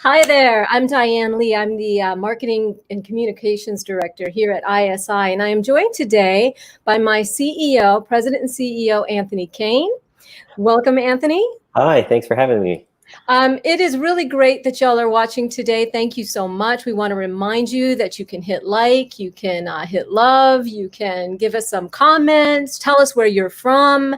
Hi there, I'm Diane Lee. I'm the Marketing and Communications Director here at ISI, and I am joined today by my CEO, President and CEO, Anthony Kane. Welcome, Anthony. Hi, thanks for having me. It is really great that y'all are watching today. Thank you so much. We want to remind you that you can hit like, you can hit love, you can give us some comments, tell us where you're from,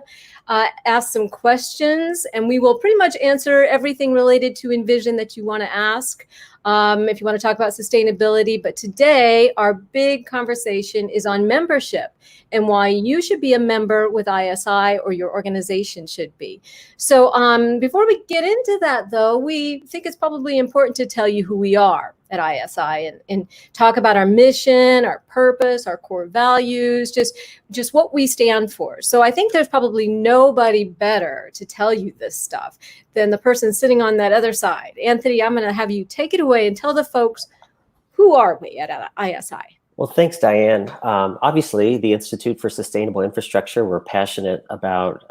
ask some questions, and we will pretty much answer everything related to Envision that you want to ask. If you want to talk about sustainability, but today our big conversation is on membership and why you should be a member with ISI or your organization should be. So before we get into that though, we think it's probably important to tell you who we are at ISI and talk about our mission, our purpose, our core values, just what we stand for. So I think there's probably nobody better to tell you this stuff than the person sitting on that other side. Anthony, I'm going to have you take it away and tell the folks, who are we at ISI? Well, thanks, Diane. Obviously, the Institute for Sustainable Infrastructure, we're passionate about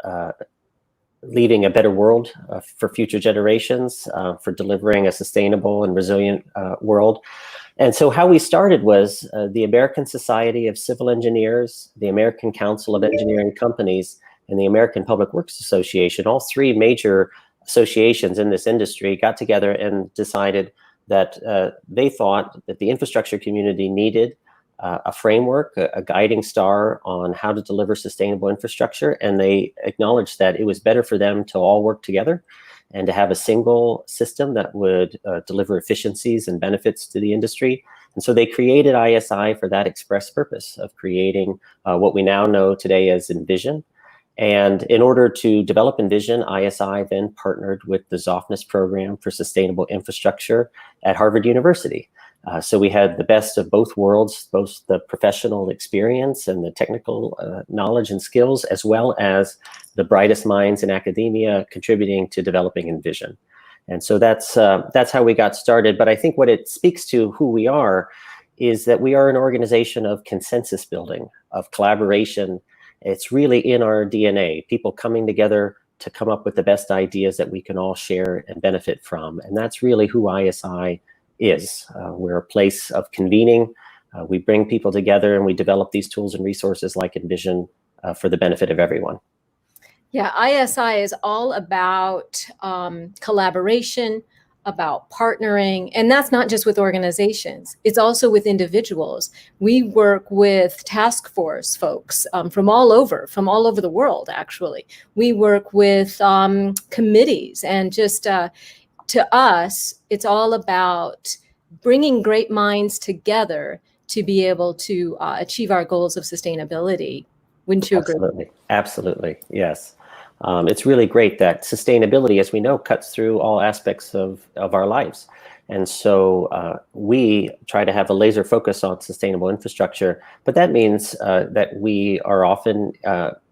leaving a better world for future generations, for delivering a sustainable and resilient world. And so how we started was the American Society of Civil Engineers, the American Council of Engineering Companies, and the American Public Works Association, all three major associations in this industry, got together and decided that they thought that the infrastructure community needed a framework, a guiding star on how to deliver sustainable infrastructure. And they acknowledged that it was better for them to all work together and to have a single system that would deliver efficiencies and benefits to the industry. And so they created ISI for that express purpose of creating what we now know today as Envision. And in order to develop Envision, ISI then partnered with the Zofnass Program for Sustainable Infrastructure at Harvard University. So we had the best of both worlds, both the professional experience and the technical knowledge and skills, as well as the brightest minds in academia contributing to developing Envision. And so that's how we got started. But I think what it speaks to who we are is that we are an organization of consensus building, of collaboration. It's really in our DNA, people coming together to come up with the best ideas that we can all share and benefit from. And that's really who ISI is. We're a place of convening. We bring people together and we develop these tools and resources like Envision for the benefit of everyone. Yeah, ISI is all about collaboration, about partnering, and that's not just with organizations. It's also with individuals. We work with task force folks from all over the world, actually. We work with committees and just to us, it's all about bringing great minds together to be able to achieve our goals of sustainability. Wouldn't you agree? Absolutely, absolutely, yes. It's really great that sustainability, as we know, cuts through all aspects of our lives. And so we try to have a laser focus on sustainable infrastructure, but that means that we are often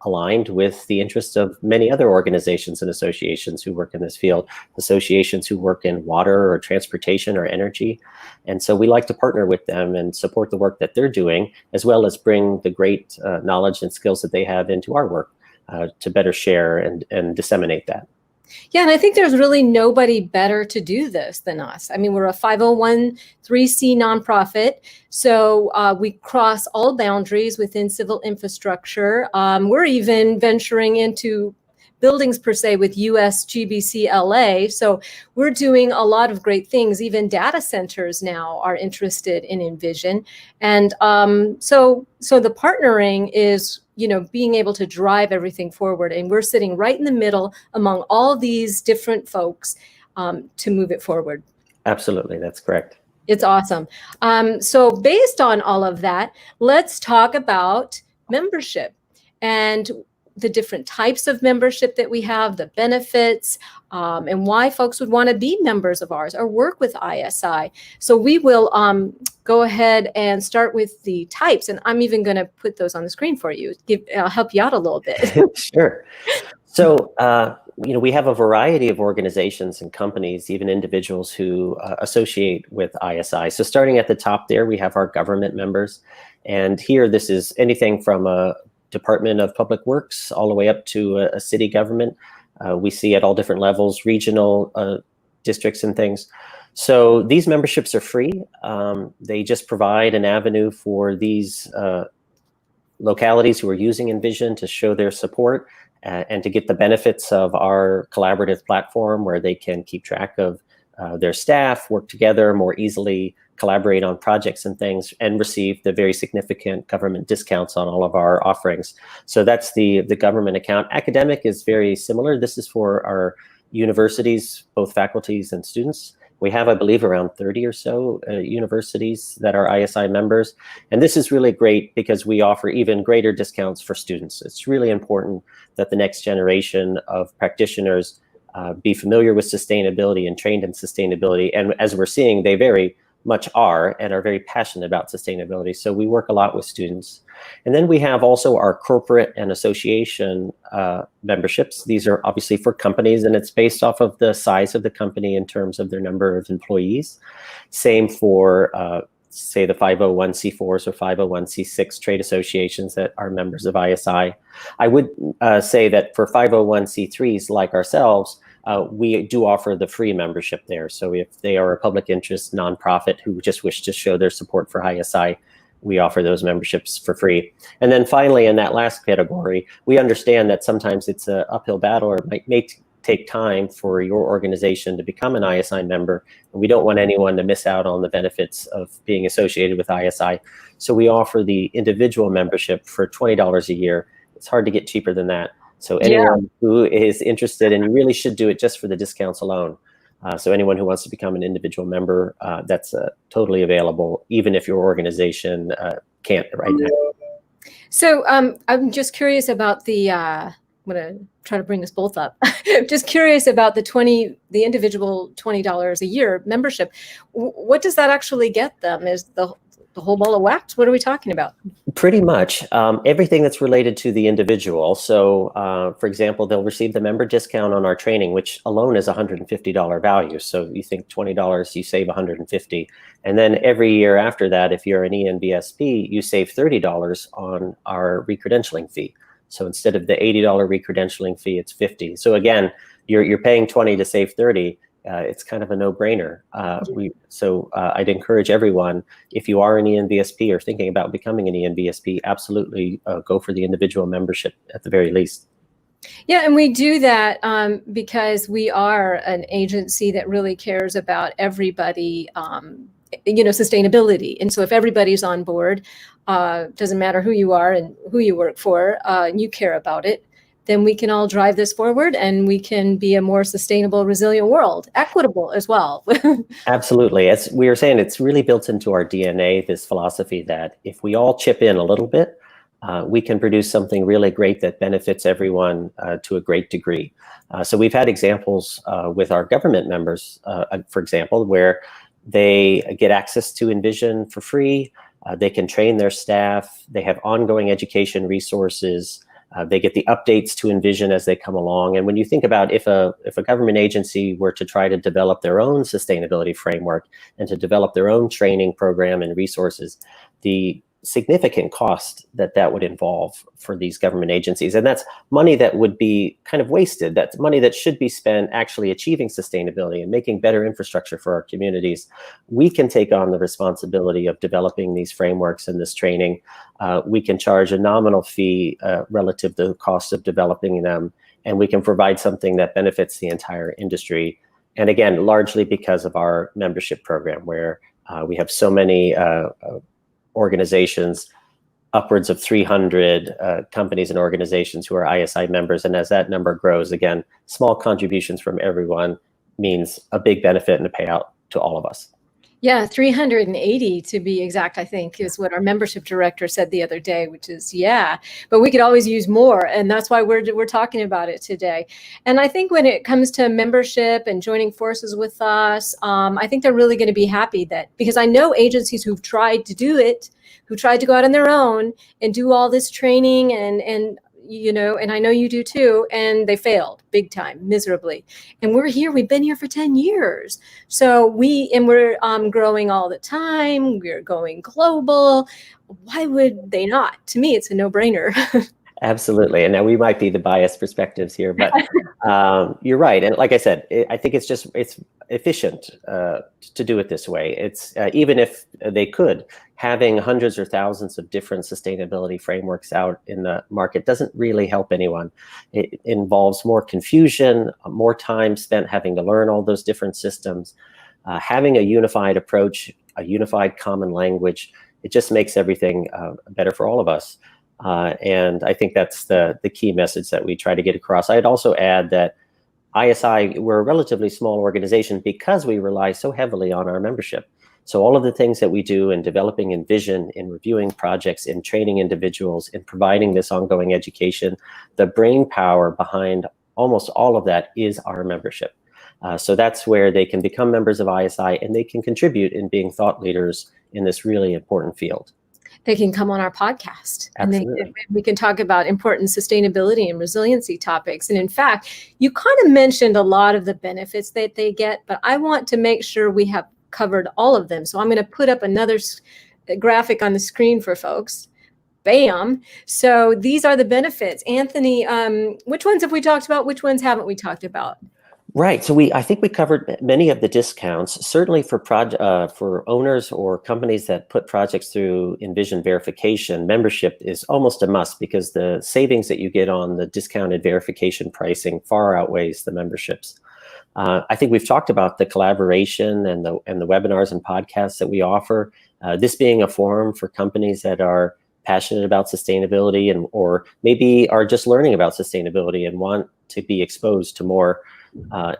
aligned with the interests of many other organizations and associations who work in this field, associations who work in water or transportation or energy. And so we like to partner with them and support the work that they're doing, as well as bring the great knowledge and skills that they have into our work to better share and disseminate that. Yeah, and I think there's really nobody better to do this than us. I mean, we're a 501(c)(3) nonprofit, so we cross all boundaries within civil infrastructure. We're even venturing into buildings per se with USGBC LA. So we're doing a lot of great things. Even data centers now are interested in Envision. And so the partnering is, being able to drive everything forward. And we're sitting right in the middle among all these different folks to move it forward. Absolutely, that's correct. It's awesome. So based on all of that, let's talk about membership and the different types of membership that we have, the benefits, and why folks would want to be members of ours or work with ISI. So we will go ahead and start with the types, and I'm even going to put those on the screen for you. I'll help you out a little bit. Sure. So, we have a variety of organizations and companies, even individuals who associate with ISI. So starting at the top there, we have our government members. And here, this is anything from a Department of Public Works all the way up to a city government. We see at all different levels, regional districts and things. So these memberships are free. They just provide an avenue for these localities who are using Envision to show their support and to get the benefits of our collaborative platform where they can keep track of their staff, work together more easily, collaborate on projects and things, and receive the very significant government discounts on all of our offerings. So that's the government account. Academic is very similar. This is for our universities, both faculties and students. We have, I believe, around 30 or so universities that are ISI members. And this is really great because we offer even greater discounts for students. It's really important that the next generation of practitioners be familiar with sustainability and trained in sustainability. And as we're seeing, they very much are and are very passionate about sustainability. So we work a lot with students. And then we have also our corporate and association memberships. These are obviously for companies, and it's based off of the size of the company in terms of their number of employees. Same for, say, the 501c4s or 501c6 trade associations that are members of ISI. I would say that for 501c3s like ourselves, we do offer the free membership there. So if they are a public interest nonprofit who just wish to show their support for ISI, we offer those memberships for free. And then finally, in that last category, we understand that sometimes it's an uphill battle, or it may take time for your organization to become an ISI member. And we don't want anyone to miss out on the benefits of being associated with ISI. So we offer the individual membership for $20 a year. It's hard to get cheaper than that. So anyone who is interested, and you really should do it just for the discounts alone. So anyone who wants to become an individual member, that's totally available, even if your organization can't right now. So I'm just curious about the, I'm going to try to bring us both up. Just curious about the individual $20 a year membership. What does that actually get them? Is the whole ball of wax? What are we talking about? Pretty much everything that's related to the individual. So for example, they'll receive the member discount on our training, which alone is $150 value. So you think $20, you save $150. And then every year after that, if you're an ENVSP, you save $30 on our recredentialing fee. So instead of the $80 recredentialing fee, it's $50. So again, you're paying $20 to save $30. It's kind of a no-brainer. I'd encourage everyone, if you are an ENVSP or thinking about becoming an ENVSP, absolutely go for the individual membership at the very least. Yeah, and we do that because we are an agency that really cares about everybody, sustainability. And so if everybody's on board, doesn't matter who you are and who you work for, and you care about it, then we can all drive this forward and we can be a more sustainable, resilient world, equitable as well. Absolutely. As we were saying, it's really built into our DNA, this philosophy that if we all chip in a little bit, we can produce something really great that benefits everyone to a great degree. So we've had examples with our government members, for example, where they get access to Envision for free. They can train their staff. They have ongoing education resources. They get the updates to Envision as they come along. And when you think about if a government agency were to try to develop their own sustainability framework and to develop their own training program and resources, the significant cost that would involve for these government agencies. And that's money that would be kind of wasted. That's money that should be spent actually achieving sustainability and making better infrastructure for our communities. We can take on the responsibility of developing these frameworks and this training. We can charge a nominal fee relative to the cost of developing them, and we can provide something that benefits the entire industry. And again, largely because of our membership program, where we have so many organizations, upwards of 300 companies and organizations who are ISI members. And as that number grows, again, small contributions from everyone means a big benefit and a payout to all of us. Yeah, 380 to be exact, I think, is what our membership director said the other day, which is, yeah, but we could always use more. And that's why we're talking about it today. And I think when it comes to membership and joining forces with us, I think they're really going to be happy because I know agencies who've tried to do it, who tried to go out on their own and do all this training and I know you do too, and they failed big time, miserably. And we're here, we've been here for 10 years. So we're growing all the time. We're going global. Why would they not? To me, it's a no-brainer. Absolutely. And now we might be the biased perspectives here, but you're right. And like I said, I think it's efficient to do it this way. It's even if they could, having hundreds or thousands of different sustainability frameworks out in the market doesn't really help anyone. It involves more confusion, more time spent having to learn all those different systems. Having a unified approach, a unified common language, it just makes everything better for all of us. And I think that's the key message that we try to get across. I'd also add that ISI, we're a relatively small organization because we rely so heavily on our membership. So all of the things that we do in developing Envision, in reviewing projects, in training individuals, in providing this ongoing education, the brain power behind almost all of that is our membership. So that's where they can become members of ISI and they can contribute in being thought leaders in this really important field. They can come on our podcast. Absolutely. And we can talk about important sustainability and resiliency topics. And in fact, you kind of mentioned a lot of the benefits that they get, but I want to make sure we have covered all of them. So I'm going to put up another graphic on the screen for folks. Bam. So these are the benefits. Anthony, which ones have we talked about? Which ones haven't we talked about? Right. So I think we covered many of the discounts, certainly for owners or companies that put projects through Envision verification. Membership is almost a must because the savings that you get on the discounted verification pricing far outweighs the memberships. I think we've talked about the collaboration and the webinars and podcasts that we offer. This being a forum for companies that are passionate about sustainability or maybe are just learning about sustainability and want to be exposed to more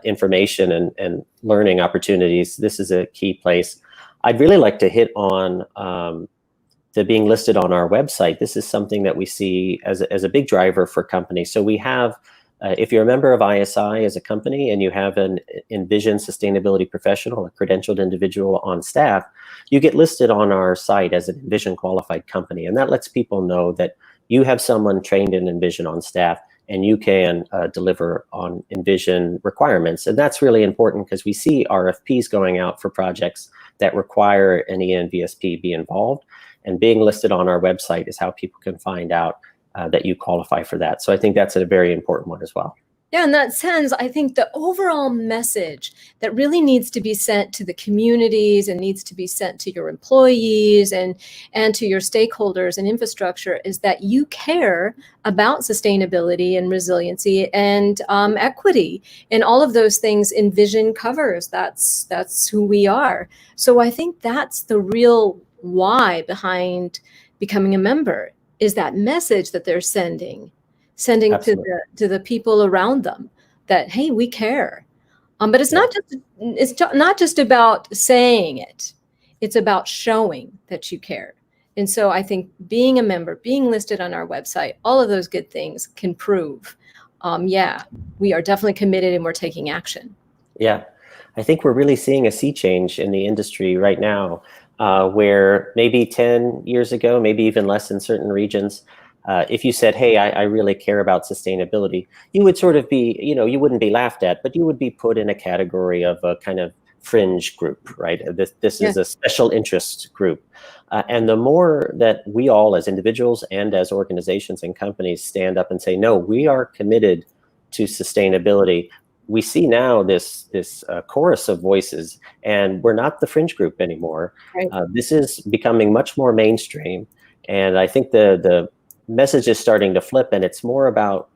information and learning opportunities. This is a key place. I'd really like to hit on the being listed on our website. This is something that we see as a big driver for companies. So we have, if you're a member of ISI as a company and you have an Envision sustainability professional, a credentialed individual on staff, you get listed on our site as an Envision qualified company. And that lets people know that you have someone trained in Envision on staff and you can deliver on Envision requirements. And that's really important because we see RFPs going out for projects that require an ENVSP be involved. And being listed on our website is how people can find out that you qualify for that. So I think that's a very important one as well. Yeah, in that sense, I think the overall message that really needs to be sent to the communities and needs to be sent to your employees and to your stakeholders and infrastructure is that you care about sustainability and resiliency and equity, and all of those things Envision covers. That's who we are. So I think that's the real why behind becoming a member, is that message that they're sending Absolutely. to the people around them that, hey, we care. But it's not just about saying it. It's about showing that you care. And so I think being a member, being listed on our website, all of those good things can prove, we are definitely committed and we're taking action. Yeah, I think we're really seeing a sea change in the industry right now, where maybe 10 years ago, maybe even less in certain regions, if you said, hey, I really care about sustainability, you would sort of be, you wouldn't be laughed at, but you would be put in a category of a kind of fringe group, right? This is a special interest group. And the more that we all as individuals and as organizations and companies stand up and say, no, we are committed to sustainability, we see now this chorus of voices, and we're not the fringe group anymore. Right. This is becoming much more mainstream. And I think the message is starting to flip, and it's more about,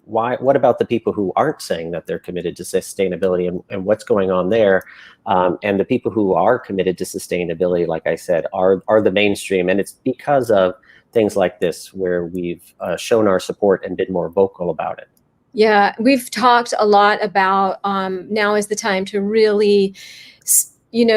what about the people who aren't saying that they're committed to sustainability and what's going on there? And the people who are committed to sustainability, like I said, are the mainstream. And it's because of things like this where we've shown our support and been more vocal about it. Yeah, we've talked a lot about now is the time to really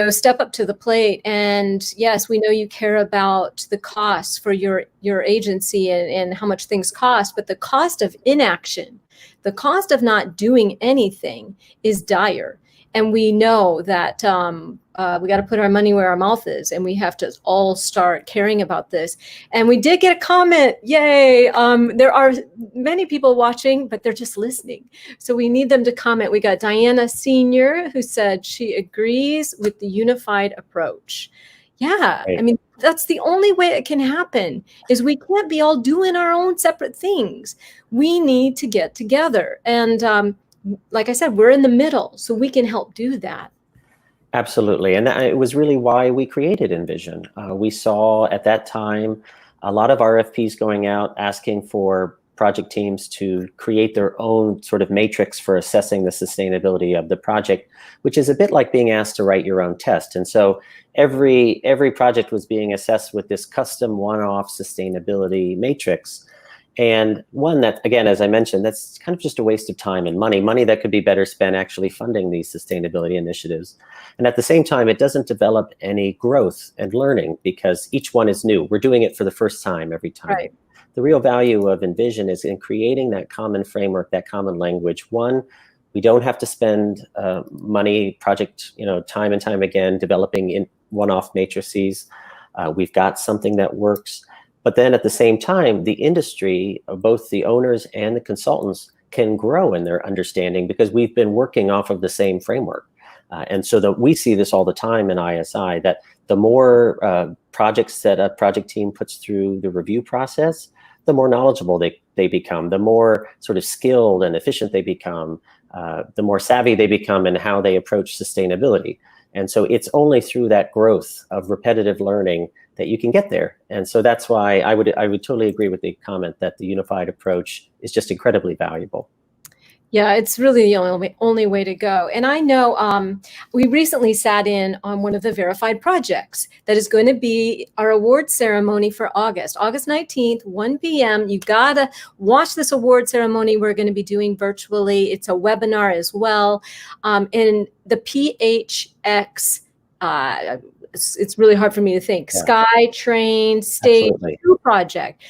step up to the plate. And yes, we know you care about the costs for your agency and how much things cost, but the cost of inaction, the cost of not doing anything is dire. And we know that we got to put our money where our mouth is, and we have to all start caring about this. And we did get a comment, yay. There are many people watching, but they're just listening. So we need them to comment. We got Diana Senior, who said she agrees with the unified approach. Yeah, I Right. mean, that's the only way it can happen, is we can't be all doing our own separate things. We need to get together. And like I said, we're in the middle, so we can help do that. Absolutely. And it was really why we created Envision. We saw at that time a lot of RFPs going out asking for project teams to create their own sort of matrix for assessing the sustainability of the project, which is a bit like being asked to write your own test. And so every project was being assessed with this custom one-off sustainability matrix. And one that, again, as I mentioned, that's kind of just a waste of time and money that could be better spent actually funding these sustainability initiatives. And at the same time, it doesn't develop any growth and learning because each one is new. We're doing it for the first time every time. Right. The real value of Envision is in creating that common framework, that common language. One, we don't have to spend money, project, time and time again, developing in one-off matrices. We've got something that works. But then at the same time, the industry, both the owners and the consultants, can grow in their understanding because we've been working off of the same framework. And so that we see this all the time in ISI, that the more projects that a project team puts through the review process, the more knowledgeable they become, the more sort of skilled and efficient they become, the more savvy they become in how they approach sustainability. And so it's only through that growth of repetitive learning that you can get there. And so that's why I would totally agree with the comment that the unified approach is just incredibly valuable. Yeah, it's really the only way to go. And I know we recently sat in on one of the verified projects that is going to be our award ceremony for August 19th, 1 p.m. You got to watch this award ceremony we're going to be doing virtually. It's a webinar as well. And the PHX, it's really hard for me to think, Yeah. SkyTrain Stage Absolutely. 2 project.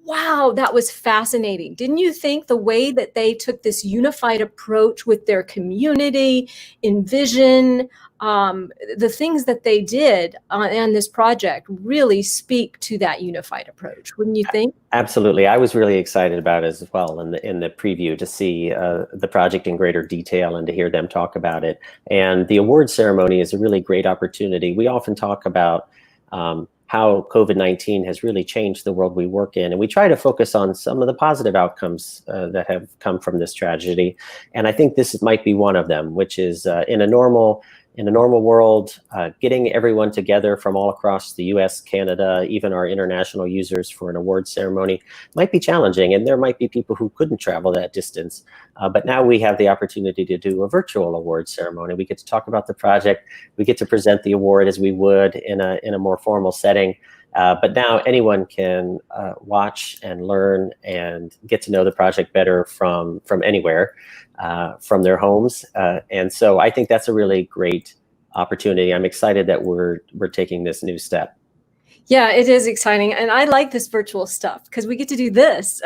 Wow, that was fascinating. Didn't you think the way that they took this unified approach with their community, Envision, the things that they did on this project really speak to that unified approach, wouldn't you think? Absolutely. I was really excited about it as well in the preview to see the project in greater detail and to hear them talk about it. And the award ceremony is a really great opportunity. We often talk about how COVID-19 has really changed the world we work in. And we try to focus on some of the positive outcomes that have come from this tragedy. And I think this might be one of them, which is in a normal world, getting everyone together from all across the US, Canada, even our international users for an award ceremony might be challenging. And there might be people who couldn't travel that distance. But now we have the opportunity to do a virtual award ceremony. We get to talk about the project. We get to present the award as we would in a more formal setting. But now anyone can watch and learn and get to know the project better from anywhere, from their homes. And so I think that's a really great opportunity. I'm excited that we're taking this new step. Yeah, it is exciting. And I like this virtual stuff because we get to do this.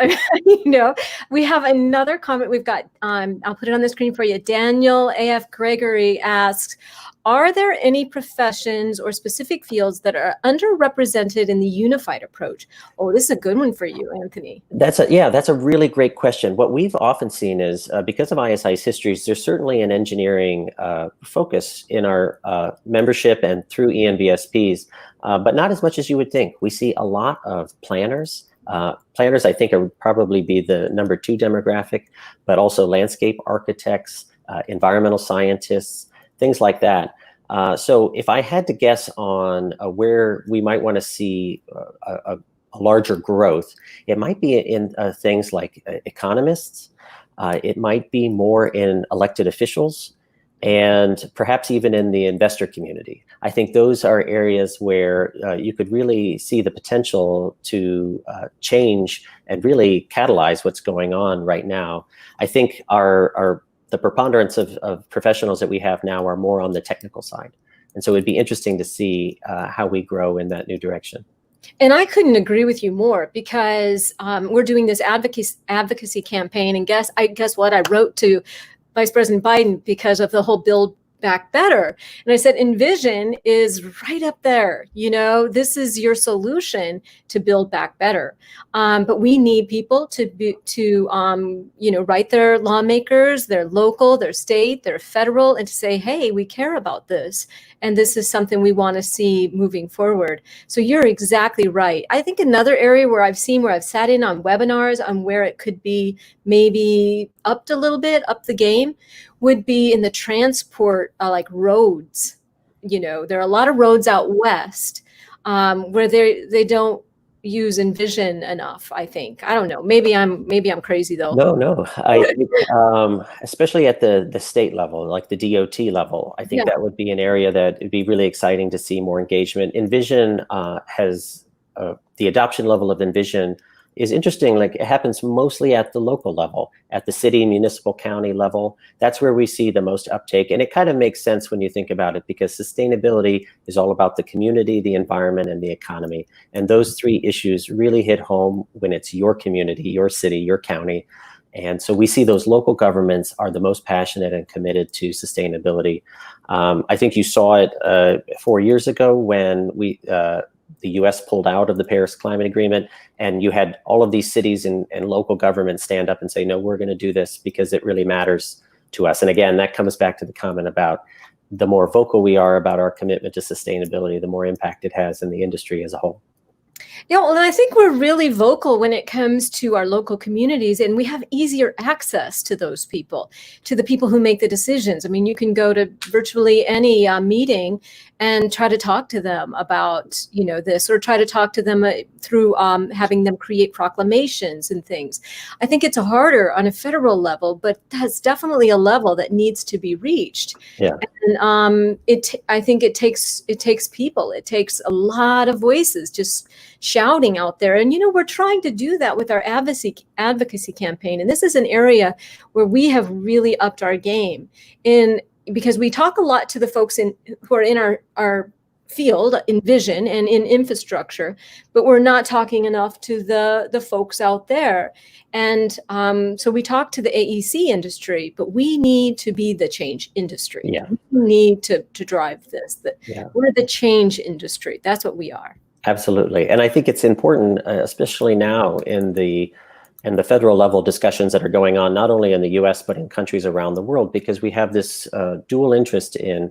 We have another comment we've got. I'll put it on the screen for you. Daniel A.F. Gregory asks, are there any professions or specific fields that are underrepresented in the unified approach? Oh, this is a good one for you, Anthony. That's a really great question. What we've often seen is because of ISI's histories, there's certainly an engineering focus in our membership and through ENVSPs, but not as much as you would think. We see a lot of planners. Planners, I think, would probably be the number 2 demographic, but also landscape architects, environmental scientists, things like that. So if I had to guess on where we might want to see a larger growth, it might be in things like economists. It might be more in elected officials, and perhaps even in the investor community. I think those are areas where you could really see the potential to change and really catalyze what's going on right now. I think the preponderance of professionals that we have now are more on the technical side. And so it'd be interesting to see how we grow in that new direction. And I couldn't agree with you more because we're doing this advocacy campaign. And guess what? I wrote to Vice President Biden because of the whole Build back better. And I said, Envision is right up there. This is your solution to build back better. But we need people to write their lawmakers, their local, their state, their federal, and to say, hey, we care about this. And this is something we want to see moving forward. So you're exactly right. I think another area where I've sat in on webinars on where it could be maybe upped a little bit, up the game, would be in the transport, like roads. There are a lot of roads out west where they don't use Envision enough, I think. I don't know. Maybe I'm crazy though. No. I think, especially at the state level, like the DOT level, I think that would be an area that it'd be really exciting to see more engagement. Envision has the adoption level of Envision is interesting. Like, it happens mostly at the local level, at the city, municipal, county level. That's where we see the most uptake. And it kind of makes sense when you think about it, because sustainability is all about the community, the environment, and the economy. And those three issues really hit home when it's your community, your city, your county. And so we see those local governments are the most passionate and committed to sustainability. I think you saw it 4 years ago when the US pulled out of the Paris Climate Agreement, and you had all of these cities and local governments stand up and say, no, we're going to do this because it really matters to us. And again, that comes back to the comment about the more vocal we are about our commitment to sustainability, the more impact it has in the industry as a whole. Yeah, well, and I think we're really vocal when it comes to our local communities, and we have easier access to those people, to the people who make the decisions. I mean, you can go to virtually any meeting and try to talk to them about, this, or try to talk to them through having them create proclamations and things. I think it's harder on a federal level, but that's definitely a level that needs to be reached. Yeah. And I think it takes people. It takes a lot of voices just shouting out there. And, we're trying to do that with our advocacy campaign. And this is an area where we have really upped our game because we talk a lot to the folks who are in our field, Envision and in infrastructure, but we're not talking enough to the folks out there. And so we talk to the AEC industry, but we need to be the change industry. Yeah. We need to drive this. We're the change industry. That's what we are. Absolutely. And I think it's important, especially now in the federal level discussions that are going on, not only in the US, but in countries around the world, because we have this dual interest in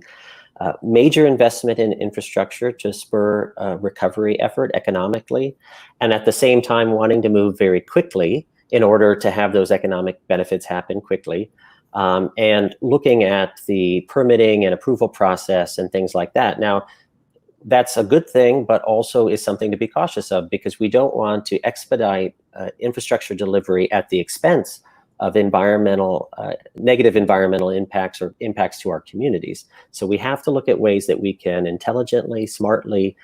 major investment in infrastructure to spur recovery effort economically, and at the same time wanting to move very quickly in order to have those economic benefits happen quickly, and looking at the permitting and approval process and things like that. Now, that's a good thing, but also is something to be cautious of, because we don't want to expedite infrastructure delivery at the expense of negative environmental impacts or impacts to our communities. So we have to look at ways that we can intelligently, smartly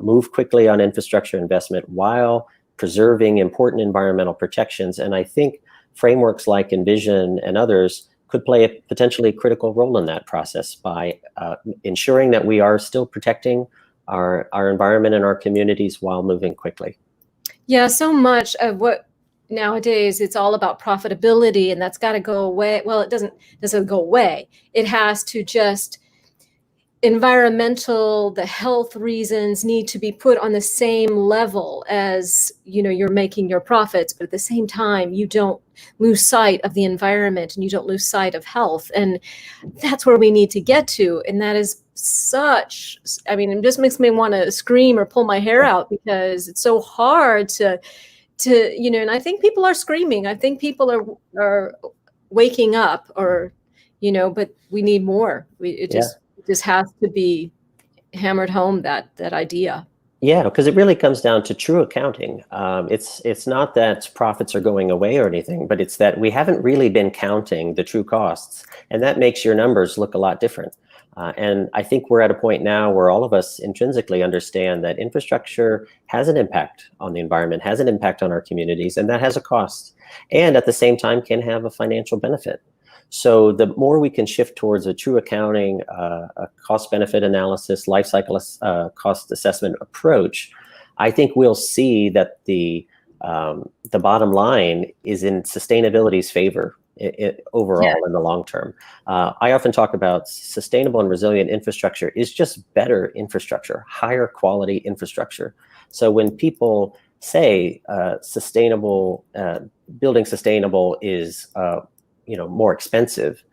move quickly on infrastructure investment while preserving important environmental protections. And I think frameworks like Envision and others could play a potentially critical role in that process by ensuring that we are still protecting our environment and our communities while moving quickly. Yeah, so much of what nowadays it's all about profitability, and that's got to go away. Well, it doesn't go away. It has to just the health reasons need to be put on the same level as, you're making your profits, but at the same time, you don't lose sight of the environment and you don't lose sight of health. And that's where we need to get to. And that is it just makes me want to scream or pull my hair out, because it's so hard to and I think people are screaming. I think people are waking up, but we need more. It just has to be hammered home, that idea. Yeah, because it really comes down to true accounting. It's not that profits are going away or anything, but it's that we haven't really been counting the true costs, and that makes your numbers look a lot different. And I think we're at a point now where all of us intrinsically understand that infrastructure has an impact on the environment, has an impact on our communities, and that has a cost, and at the same time can have a financial benefit. So the more we can shift towards a true accounting, a cost-benefit analysis, life cycle cost assessment approach, I think we'll see that the bottom line is in sustainability's favor overall in the long term. I often talk about sustainable and resilient infrastructure is just better infrastructure, higher quality infrastructure. So when people say sustainable, building sustainable is more expensive,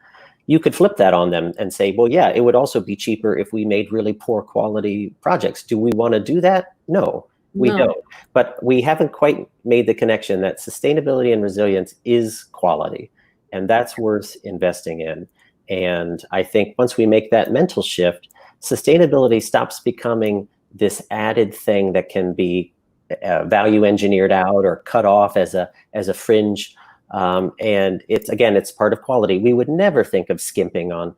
you could flip that on them and say, well, yeah, it would also be cheaper if we made really poor quality projects. Do we want to do that? No, we don't. But we haven't quite made the connection that sustainability and resilience is quality, and that's worth investing in. And I think once we make that mental shift, sustainability stops becoming this added thing that can be value engineered out or cut off as a fringe. And it's part of quality. We would never think of skimping on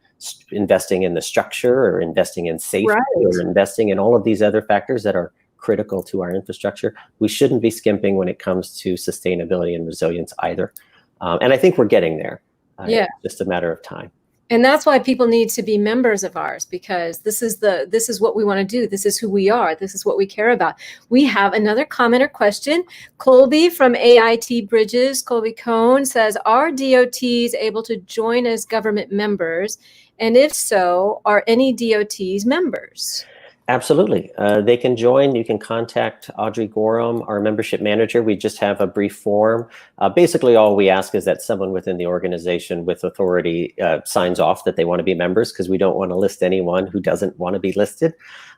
investing in the structure or investing in safety or investing in all of these other factors that are critical to our infrastructure. We shouldn't be skimping when it comes to sustainability and resilience either. And I think we're getting there. It's just a matter of time. And that's why people need to be members of ours, because this is what we want to do. This is who we are. This is what we care about. We have another comment or question. Colby from AIT Bridges, Colby Cohn says, are DOTs able to join as government members? And if so, are any DOTs members? Absolutely. They can join. You can contact Audrey Gorham, our membership manager. We just have a brief form. Basically, all we ask is that someone within the organization with authority signs off that they want to be members, because we don't want to list anyone who doesn't want to be listed.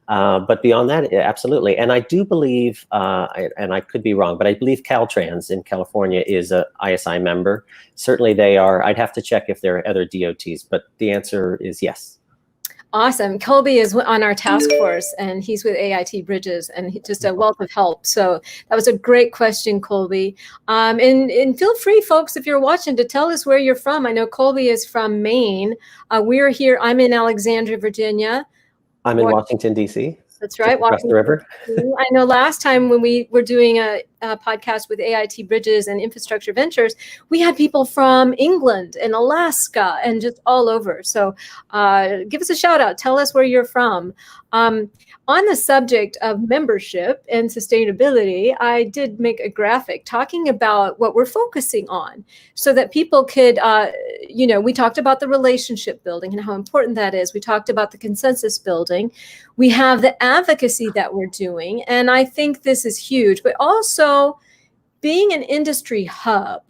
But beyond that, absolutely. And I do believe, and I could be wrong, but I believe Caltrans in California is a ISI member. Certainly they are. I'd have to check if there are other DOTs, but the answer is yes. Awesome. Colby is on our task force, and he's with AIT Bridges, and just a wealth of help. So that was a great question, Colby. And feel free, folks, if you're watching, to tell us where you're from. I know Colby is from Maine. We're here. I'm in Alexandria, Virginia. I'm in Washington, D.C. That's right. Across the river. I know last time when we were doing a podcast with AIT Bridges and Infrastructure Ventures, we had people from England and Alaska and just all over. So give us a shout out. Tell us where you're from. On the subject of membership and sustainability, I did make a graphic talking about what we're focusing on so that people could, we talked about the relationship building and how important that is. We talked about the consensus building. We have the advocacy that we're doing. And I think this is huge, but also being an industry hub.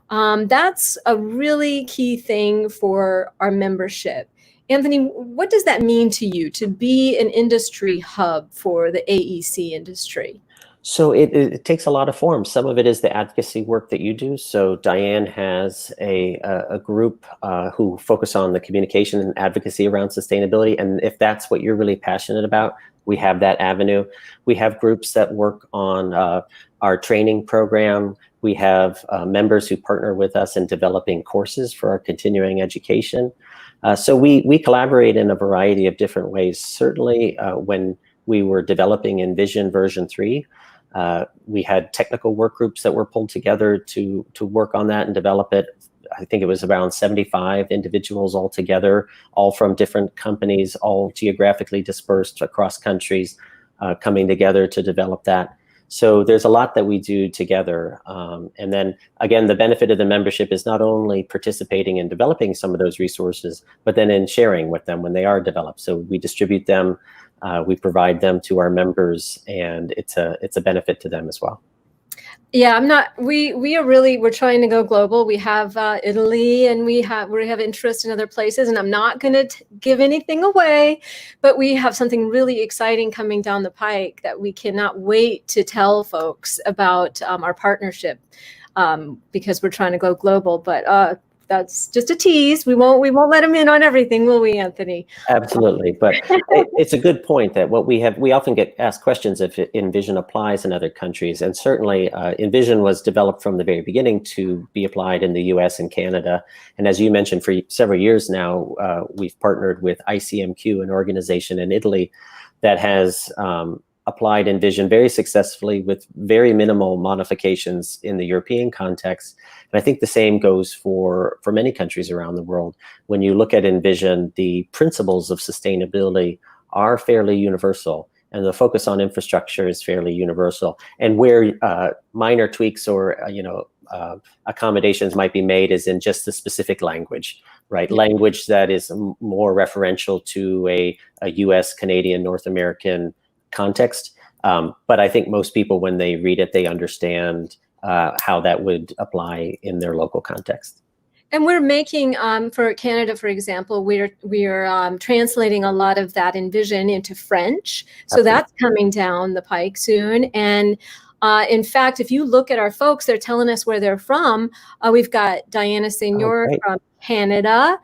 That's a really key thing for our membership. Anthony, what does that mean to you to be an industry hub for the AEC industry? So it takes a lot of forms. Some of it is the advocacy work that you do. So Diane has a group who focus on the communication and advocacy around sustainability. And if that's what you're really passionate about, we have that avenue. We have groups that work on our training program. We have members who partner with us in developing courses for our continuing education. So we collaborate in a variety of different ways. Certainly when we were developing Envision version 3, we had technical work groups that were pulled together to work on that and develop it. I think it was around 75 individuals all together, all from different companies, all geographically dispersed across countries, coming together to develop that. So there's a lot that we do together. And then again, the benefit of the membership is not only participating in developing some of those resources, but then in sharing with them when they are developed. So we distribute them, we provide them to our members, and it's a benefit to them as well. Yeah, we're trying to go global. We have Italy, and we have interest in other places, and I'm not going to give anything away, but we have something really exciting coming down the pike that we cannot wait to tell folks about our partnership, because we're trying to go global. But that's just a tease. We won't let them in on everything, will we, Anthony? Absolutely. But it's a good point that we often get asked questions if Envision applies in other countries. And certainly Envision was developed from the very beginning to be applied in the US and Canada. And as you mentioned, for several years now, we've partnered with ICMQ, an organization in Italy that has applied Envision very successfully with very minimal modifications in the European context. And I think the same goes for many countries around the world. When you look at Envision, the principles of sustainability are fairly universal, and the focus on infrastructure is fairly universal. And where minor tweaks or accommodations might be made is in just the specific language, right? Language that is more referential to a US, Canadian, North American context. But I think most people, when they read it, they understand how that would apply in their local context. And we're making, for Canada, for example, we're translating a lot of that Envision into French. So that's coming down the pike soon. And in fact, if you look at our folks, they're telling us where they're from. We've got Diana Senior from Canada.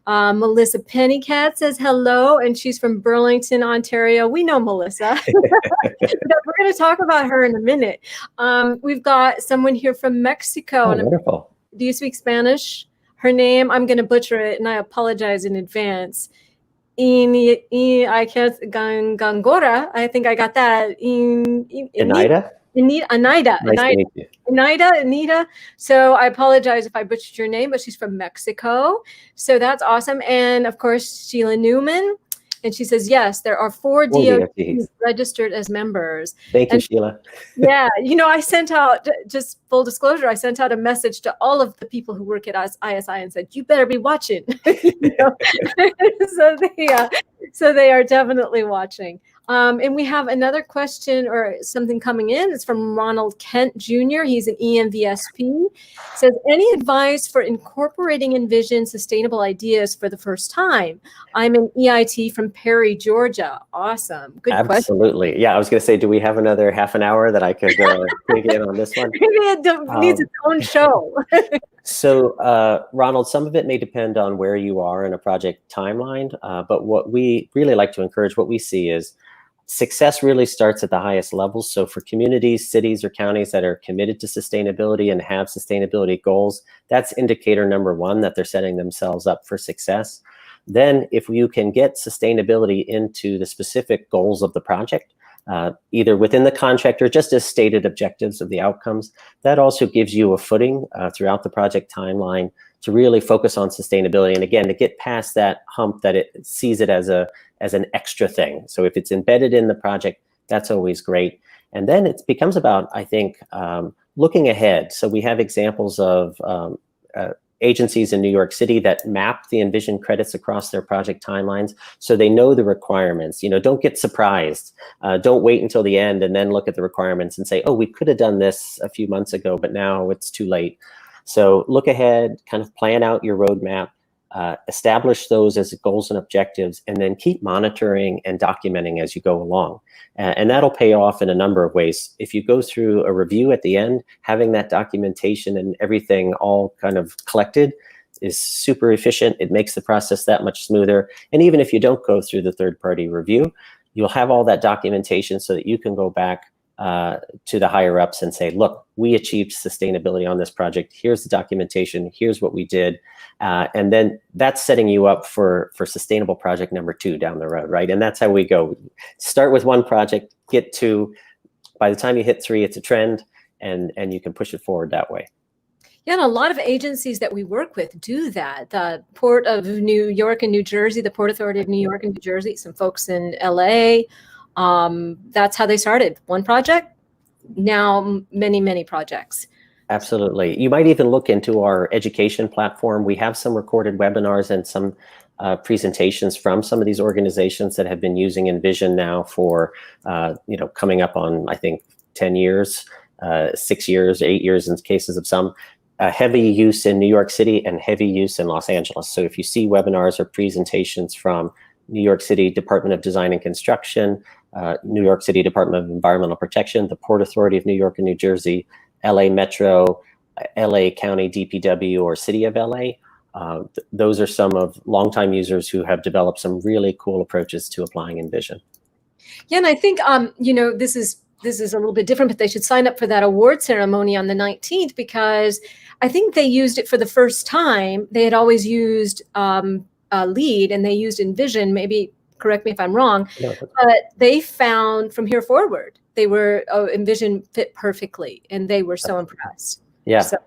Melissa Pennycat says hello, and she's from Burlington, Ontario. We know Melissa. We're going to talk about her in a minute. We've got someone here from Mexico. Oh, wonderful. Do you speak Spanish? Her name, I'm going to butcher it, and I apologize in advance. I can't, Gangora, I think I got that. Anita? Anita. So I apologize if I butchered your name, but she's from Mexico. So that's awesome. And of course, Sheila Newman. And she says, yes, there are 4 DOTs registered as members. Thank you, Sheila. Yeah, I sent out, just full disclosure, I sent out a message to all of the people who work at ISI and said, you better be watching. So they are definitely watching. And we have another question or something coming in. It's from Ronald Kent Jr. He's an EMVSP. Says, any advice for incorporating Envision sustainable ideas for the first time? I'm an EIT from Perry, Georgia. Awesome. Good question. Absolutely. Yeah, I was going to say, do we have another half an hour that I could dig in on this one? Maybe it needs its own show. So, Ronald, some of it may depend on where you are in a project timeline. But what we really like to encourage, what we see is success really starts at the highest levels. So for communities, cities, or counties that are committed to sustainability and have sustainability goals, that's indicator number 1 that they're setting themselves up for success. Then if you can get sustainability into the specific goals of the project, either within the contract or just as stated objectives of the outcomes, that also gives you a footing throughout the project timeline to really focus on sustainability. And again, to get past that hump that it sees it as an extra thing. So if it's embedded in the project, that's always great. And then it becomes about, I think, looking ahead. So we have examples of agencies in New York City that map the Envision credits across their project timelines, so they know the requirements. Don't get surprised. Don't wait until the end and then look at the requirements and say, oh, we could have done this a few months ago, but now it's too late. So look ahead, kind of plan out your roadmap, establish those as goals and objectives, and then keep monitoring and documenting as you go along. And that'll pay off in a number of ways. If you go through a review at the end, having that documentation and everything all kind of collected is super efficient. It makes the process that much smoother. And even if you don't go through the third-party review, you'll have all that documentation so that you can go back to the higher ups and say, look, we achieved sustainability on this project. Here's the documentation. Here's what we did. And then that's setting you up for sustainable project number 2 down the road, right? And that's how we go. Start with 1 project, get 2. By the time you hit 3, it's a trend, and you can push it forward that way. Yeah, and a lot of agencies that we work with do that. The Port of New York and New Jersey, the Port Authority of New York and New Jersey, some folks in LA. That's how they started. 1 project, now many, many projects. Absolutely. You might even look into our education platform. We have some recorded webinars and some presentations from some of these organizations that have been using Envision now for, coming up on, I think, 10 years, 6 years, 8 years in cases of some. Heavy use in New York City and heavy use in Los Angeles. So if you see webinars or presentations from New York City Department of Design and Construction, New York City Department of Environmental Protection, the Port Authority of New York and New Jersey, LA Metro, LA County DPW, or City of LA. Those are some of longtime users who have developed some really cool approaches to applying Envision. Yeah, and I think this is a little bit different, but they should sign up for that award ceremony on the 19th, because I think they used it for the first time. They had always used LEED, and they used Envision. Maybe correct me if I'm wrong, but they found from here forward, they were Envision fit perfectly, and they were so impressed. Yeah. So,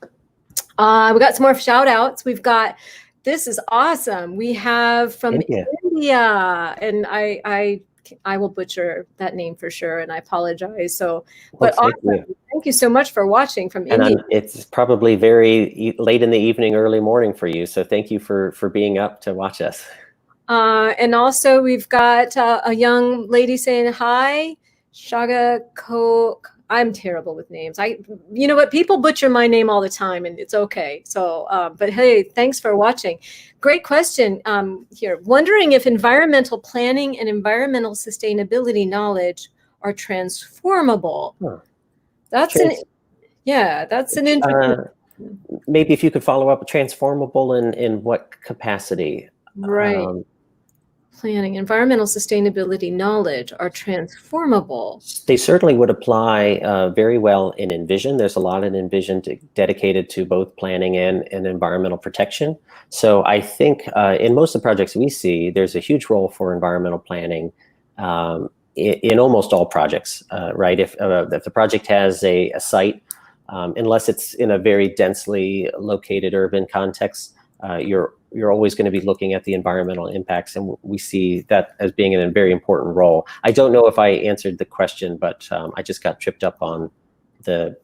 we got some more shout outs. We've got, this is awesome. We have from India, and I I will butcher that name for sure, and I apologize. So, Well, but awesome. Thank you so much for watching from India. It's probably very late in the evening, early morning for you. So thank you for being up to watch us. And also we've got a young lady saying hi, Shaga Ko. I'm terrible with names. You know what? People butcher my name all the time, and it's okay. So, but hey, thanks for watching. Great question here. Wondering if environmental planning and environmental sustainability knowledge are transformable. Huh. That's an interesting. Maybe if you could follow up, transformable in what capacity? Right. Planning, environmental sustainability knowledge are transformable. They certainly would apply very well in Envision. There's a lot in Envision dedicated to both planning and environmental protection. So I think in most of the projects we see, there's a huge role for environmental planning in almost all projects, right? If the project has a site, unless it's in a very densely located urban context, you're always going to be looking at the environmental impacts, and we see that as being a very important role. I don't know if I answered the question, but I just got tripped up on the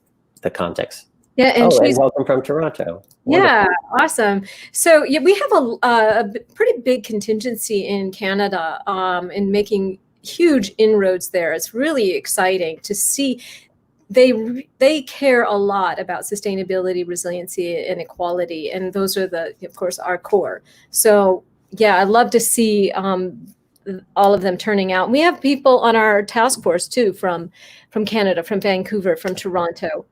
context. Yeah, and and welcome from Toronto. Wonderful. Yeah, awesome. So yeah, we have a pretty big contingency in Canada in making huge inroads there. It's really exciting to see. They care a lot about sustainability, resiliency, and equality, and those are of course, our core. So yeah, I'd love to see all of them turning out. We have people on our task force too from Canada, from Vancouver, from Toronto.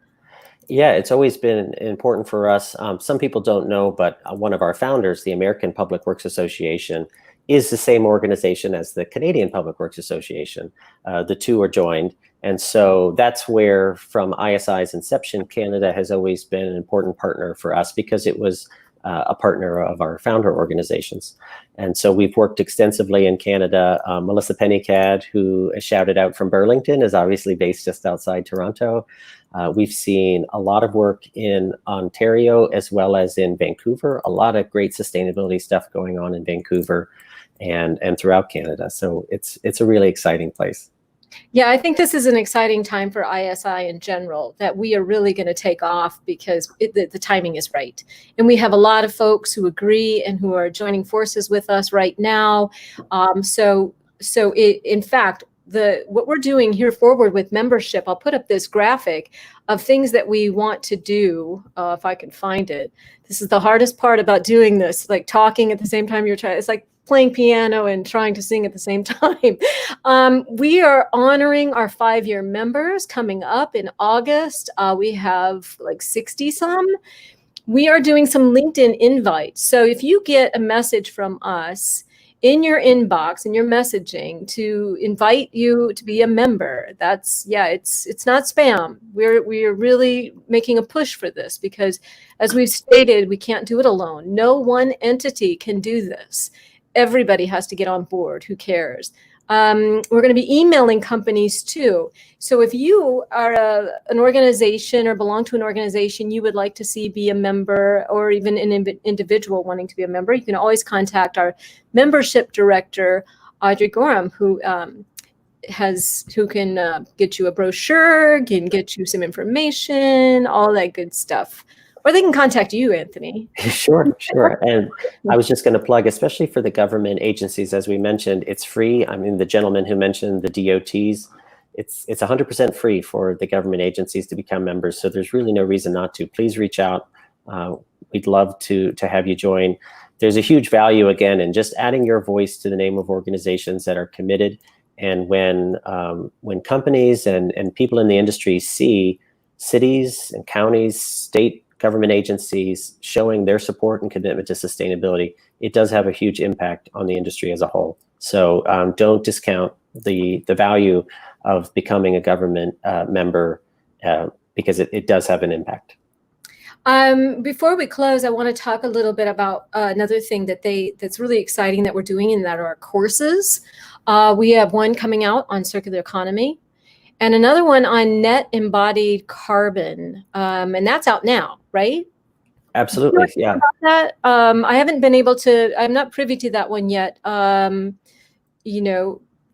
Yeah, it's always been important for us. Some people don't know, but one of our founders, the American Public Works Association, is the same organization as the Canadian Public Works Association. The two are joined. And so that's where, from ISI's inception, Canada has always been an important partner for us because it was a partner of our founder organizations. And so we've worked extensively in Canada. Melissa Pennycad, who is shouted out from Burlington, is obviously based just outside Toronto. We've seen a lot of work in Ontario as well as in Vancouver, a lot of great sustainability stuff going on in Vancouver and throughout Canada. So it's a really exciting place. Yeah, I think this is an exciting time for ISI in general, that we are really going to take off because the timing is right. And we have a lot of folks who agree and who are joining forces with us right now. In fact, what we're doing here forward with membership, I'll put up this graphic of things that we want to do, if I can find it. This is the hardest part about doing this, like talking at the same time you're trying. It's like playing piano and trying to sing at the same time. We are honoring our 5-year members coming up in August. We have like 60 some. We are doing some LinkedIn invites. So if you get a message from us in your inbox, in your messaging, to invite you to be a member, it's not spam. We are really making a push for this because, as we've stated, we can't do it alone. No one entity can do this. Everybody has to get on board who cares. We're going to be emailing companies too. So if you are an organization or belong to an organization you would like to see be a member, or even an individual wanting to be a member, you can always contact our membership director, Audrey Gorham, who can get you a brochure, can get you some information, all that good stuff. Or they can contact you, Anthony. Sure. And I was just going to plug, especially for the government agencies, as we mentioned, it's free. I mean, the gentleman who mentioned the DOTs, it's 100% free for the government agencies to become members. So there's really no reason not to. Please reach out. We'd love to have you join. There's a huge value, again, in just adding your voice to the name of organizations that are committed. And when companies and people in the industry see cities and counties, state government agencies showing their support and commitment to sustainability, it does have a huge impact on the industry as a whole. So don't discount the value of becoming a government member because it does have an impact. Before we close, I want to talk a little bit about another thing that's really exciting that we're doing, and that are our courses. We have one coming out on circular economy, and another one on net embodied carbon, and that's out now, right? Absolutely, yeah. That? I haven't been able to. I'm not privy to that one yet.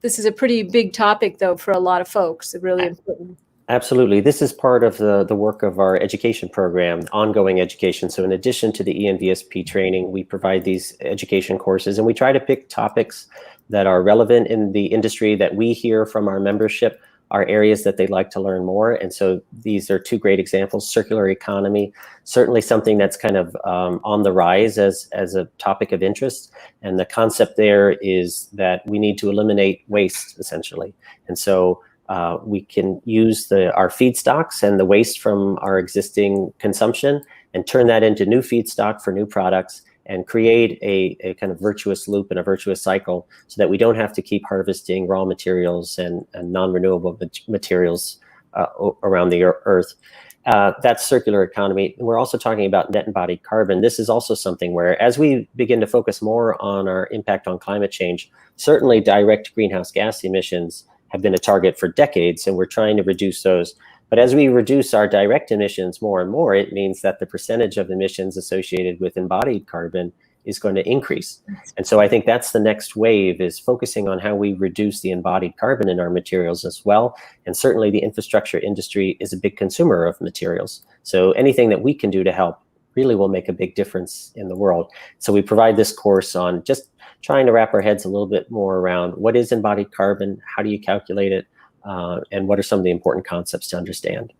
This is a pretty big topic, though, for a lot of folks. It's really important. Absolutely. This is part of the work of our education program, ongoing education. So in addition to the ENVSP training, we provide these education courses, and we try to pick topics that are relevant in the industry that we hear from our membership, are areas that they'd like to learn more. And so these are two great examples. Circular economy, certainly something that's kind of on the rise as a topic of interest. And the concept there is that we need to eliminate waste, essentially. And so we can use our feedstocks and the waste from our existing consumption and turn that into new feedstock for new products and create a kind of virtuous loop and a virtuous cycle so that we don't have to keep harvesting raw materials and non-renewable materials around the earth. That's circular economy. We're also talking about net embodied carbon. This is also something where, as we begin to focus more on our impact on climate change, certainly direct greenhouse gas emissions have been a target for decades, and we're trying to reduce those. But as we reduce our direct emissions more and more, it means that the percentage of emissions associated with embodied carbon is going to increase. And so I think that's the next wave, is focusing on how we reduce the embodied carbon in our materials as well. And certainly the infrastructure industry is a big consumer of materials. So anything that we can do to help really will make a big difference in the world. So we provide this course on just trying to wrap our heads a little bit more around what is embodied carbon, how do you calculate it, and what are some of the important concepts to understand.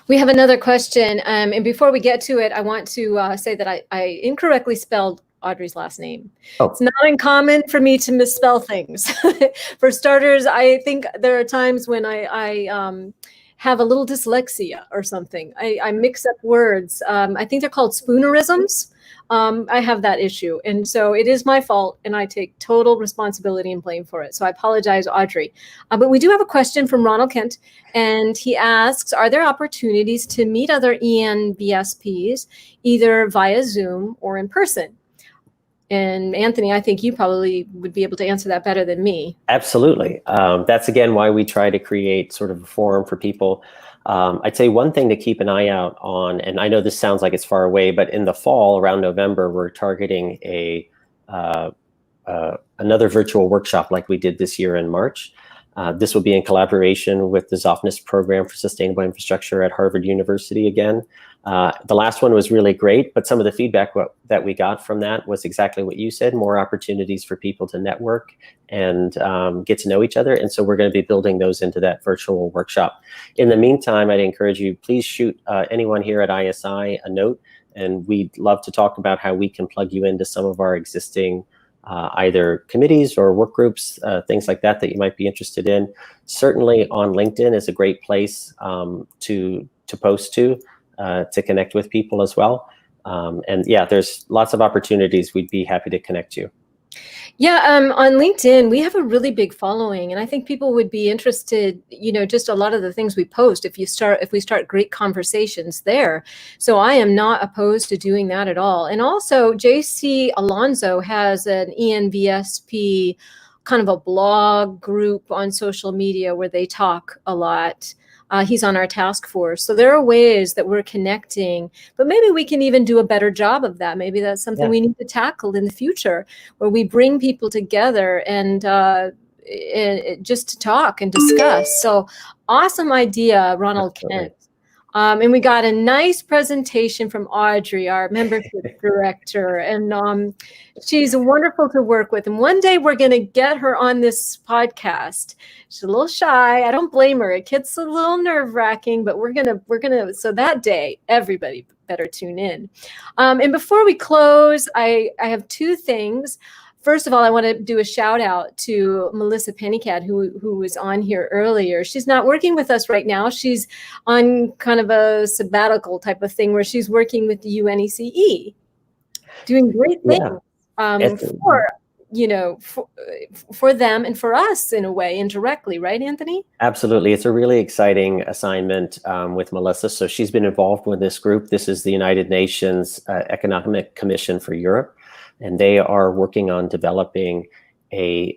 We have another question, and before we get to it, I want to say that I incorrectly spelled Audrey's last name. Oh. It's not uncommon for me to misspell things. For starters, I think there are times when I have a little dyslexia or something. I mix up words. I think they're called spoonerisms. I have that issue. And so it is my fault, and I take total responsibility and blame for it. So I apologize, Audrey. But we do have a question from Ronald Kent, and he asks, are there opportunities to meet other ENVSPs, either via Zoom or in person? And Anthony, I think you probably would be able to answer that better than me. Absolutely. That's, again, why we try to create sort of a forum for people. I'd say one thing to keep an eye out on, and I know this sounds like it's far away, but in the fall, around November, we're targeting another virtual workshop like we did this year in March. This will be in collaboration with the Zofnass Program for Sustainable Infrastructure at Harvard University again. The last one was really great, but some of the feedback that we got from that was exactly what you said, more opportunities for people to network and get to know each other. And so we're going to be building those into that virtual workshop. In the meantime, I'd encourage you, please shoot anyone here at ISI a note, and we'd love to talk about how we can plug you into some of our existing either committees or work groups, things like that you might be interested in. Certainly on LinkedIn is a great place to post to connect with people as well. And yeah, there's lots of opportunities. We'd be happy to connect you. Yeah, on LinkedIn, we have a really big following, and I think people would be interested, just a lot of the things we post if we start great conversations there. So I am not opposed to doing that at all. And also, JC Alonso has an ENVSP kind of a blog group on social media where they talk a lot. He's on our task force. So there are ways that we're connecting, but maybe we can even do a better job of that. Maybe that's something we need to tackle in the future, where we bring people together and just to talk and discuss. So awesome idea, Ronald Kent. And we got a nice presentation from Audrey, our membership director, and she's wonderful to work with. And one day we're going to get her on this podcast. She's a little shy. I don't blame her. It gets a little nerve-wracking, but we're gonna. So that day, everybody better tune in. And before we close, I have two things. First of all, I want to do a shout out to Melissa Pennycat, who was on here earlier. She's not working with us right now. She's on kind of a sabbatical type of thing where she's working with the UNECE, doing great things for them and for us in a way, indirectly, right, Anthony? Absolutely. It's a really exciting assignment with Melissa. So she's been involved with this group. This is the United Nations Economic Commission for Europe. And they are working on developing a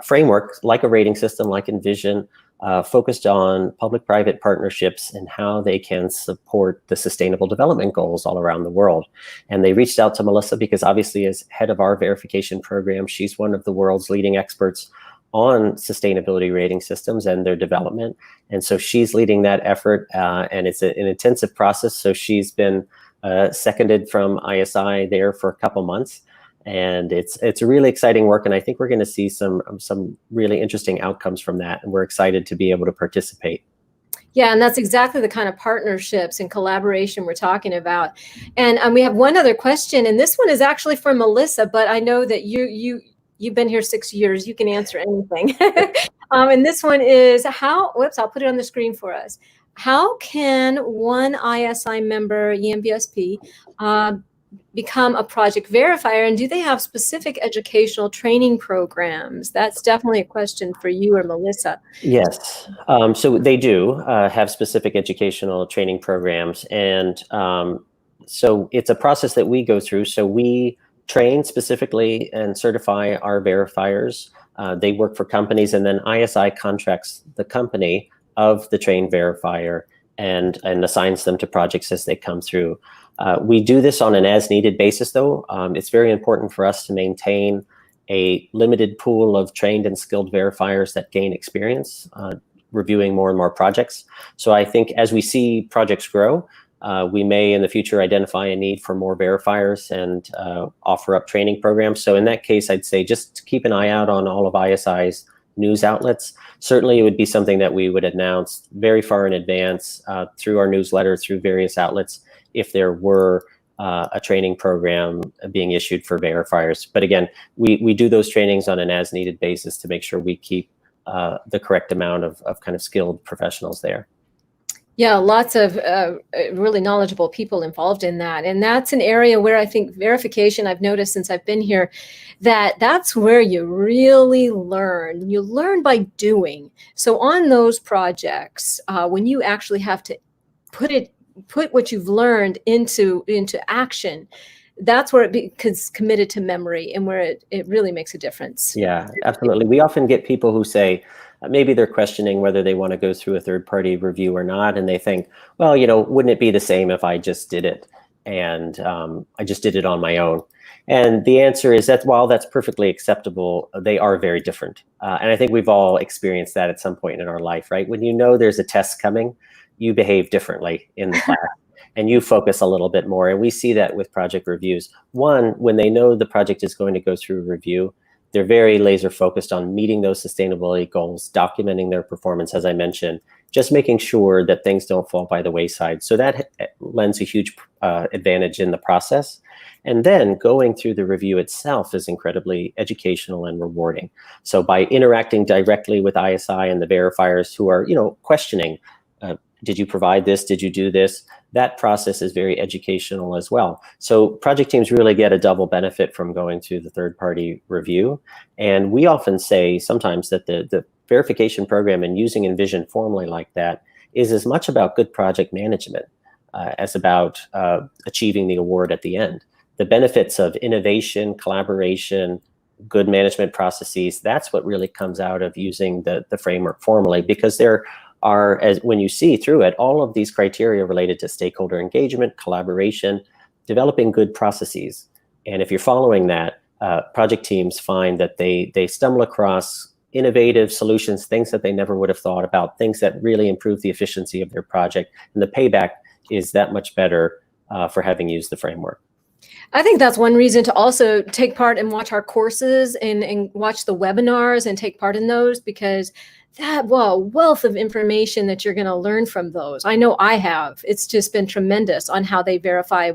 framework like a rating system, like Envision, focused on public-private partnerships and how they can support the Sustainable Development Goals all around the world. And they reached out to Melissa because obviously as head of our verification program, she's one of the world's leading experts on sustainability rating systems and their development. And so she's leading that effort, and it's an intensive process. So she's been seconded from ISI there for a couple months. And it's really exciting work, and I think we're going to see some really interesting outcomes from that, and we're excited to be able to participate. Yeah, and that's exactly the kind of partnerships and collaboration we're talking about. And we have one other question, and this one is actually from Melissa, but I know that you've been here 6 years. You can answer anything. And this one is whoops, I'll put it on the screen for us. How can one ISI member, EMBSP, become a project verifier, and do they have specific educational training programs? That's definitely a question for you or Melissa. Yes, so they do have specific educational training programs, and so it's a process that we go through. So we train specifically and certify our verifiers. They work for companies, and then ISI contracts the company of the trained verifier and assigns them to projects as they come through. We do this on an as-needed basis, though. It's very important for us to maintain a limited pool of trained and skilled verifiers that gain experience reviewing more and more projects. So I think as we see projects grow, we may in the future identify a need for more verifiers and offer up training programs. So in that case, I'd say just keep an eye out on all of ISI's news outlets. Certainly it would be something that we would announce very far in advance through our newsletter, through various outlets, if there were a training program being issued for verifiers. But again, we do those trainings on an as-needed basis to make sure we keep the correct amount of kind of skilled professionals there. Yeah, lots of really knowledgeable people involved in that. And that's an area where I think verification, I've noticed since I've been here, that's where you really learn. You learn by doing. So on those projects, when you actually have to put what you've learned into action, that's where it becomes committed to memory and where it really makes a difference. Yeah, absolutely. We often get people who say, maybe they're questioning whether they want to go through a third-party review or not, and they think, well, wouldn't it be the same if I just did it, and I just did it on my own? And the answer is that while that's perfectly acceptable, they are very different. And I think we've all experienced that at some point in our life, right? When you know there's a test coming, you behave differently in the class, and you focus a little bit more. And we see that with project reviews. One, when they know the project is going to go through review, they're very laser focused on meeting those sustainability goals, documenting their performance, as I mentioned, just making sure that things don't fall by the wayside. So that lends a huge advantage in the process. And then going through the review itself is incredibly educational and rewarding. So by interacting directly with ISI and the verifiers who are, questioning, did you provide this? Did you do this? That process is very educational as well. So project teams really get a double benefit from going through the third-party review. And we often say sometimes that the verification program and using Envision formally like that is as much about good project management as about achieving the award at the end. The benefits of innovation, collaboration, good management processes, that's what really comes out of using the framework formally, because there are, as when you see through it, all of these criteria related to stakeholder engagement, collaboration, developing good processes. And if you're following that, project teams find that they stumble across innovative solutions, things that they never would have thought about, things that really improve the efficiency of their project. And the payback is that much better for having used the framework. I think that's one reason to also take part and watch our courses and watch the webinars and take part in those, because that wealth of information that you're going to learn from those. I know I have. It's just been tremendous on how they verify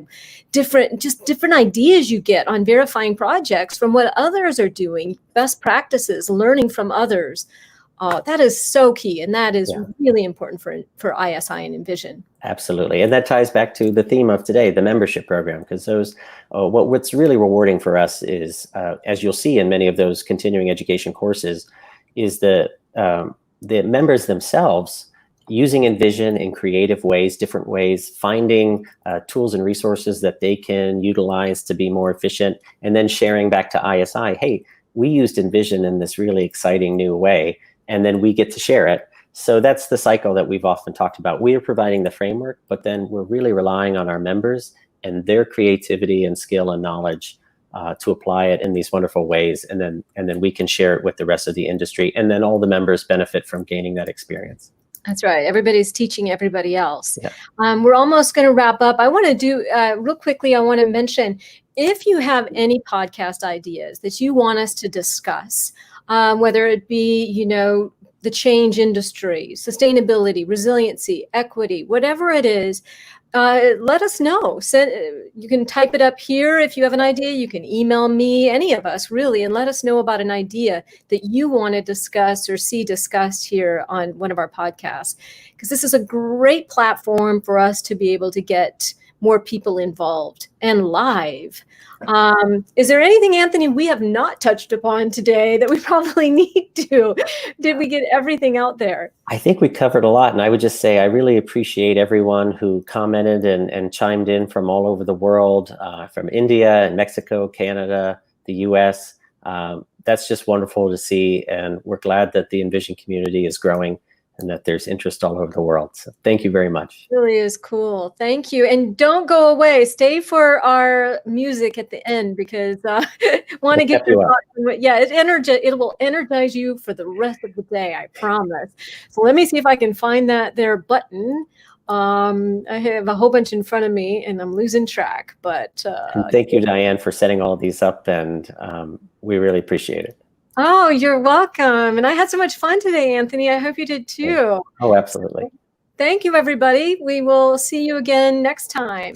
different ideas you get on verifying projects from what others are doing, best practices, learning from others. That is so key, and that is really important for ISI and Envision. Absolutely, and that ties back to the theme of today, the membership program, because those what's really rewarding for us is, as you'll see in many of those continuing education courses, is the members themselves using Envision in creative ways, different ways, finding tools and resources that they can utilize to be more efficient, and then sharing back to ISI, hey, we used Envision in this really exciting new way, and then we get to share it. So that's the cycle that we've often talked about. We are providing the framework, but then we're really relying on our members and their creativity and skill and knowledge to apply it in these wonderful ways, and then we can share it with the rest of the industry, and then all the members benefit from gaining that experience. That's right. Everybody's teaching everybody else. Yeah. We're almost going to wrap up. I want to do real quickly. I want to mention, if you have any podcast ideas that you want us to discuss, whether it be, the change industry, sustainability, resiliency, equity, whatever it is, let us know. You can type it up here if you have an idea. You can email me, any of us really, and let us know about an idea that you want to discuss or see discussed here on one of our podcasts. Because this is a great platform for us to be able to get more people involved and live. Is there anything, Anthony, we have not touched upon today that we probably need to? Did we get everything out there? I think we covered a lot, and I would just say I really appreciate everyone who commented and chimed in from all over the world, from India and Mexico, Canada, the US. That's just wonderful to see, and we're glad that the Envision community is growing and that there's interest all over the world. So thank you very much. It really is cool. Thank you. And don't go away. Stay for our music at the end, because want to get your thoughts. Yeah, it will energize you for the rest of the day, I promise. So let me see if I can find that there button. I have a whole bunch in front of me and I'm losing track, but thank you, Diane, for setting all of these up, and we really appreciate it. Oh, you're welcome. And I had so much fun today, Anthony. I hope you did too. Oh, absolutely. Thank you, everybody. We will see you again next time.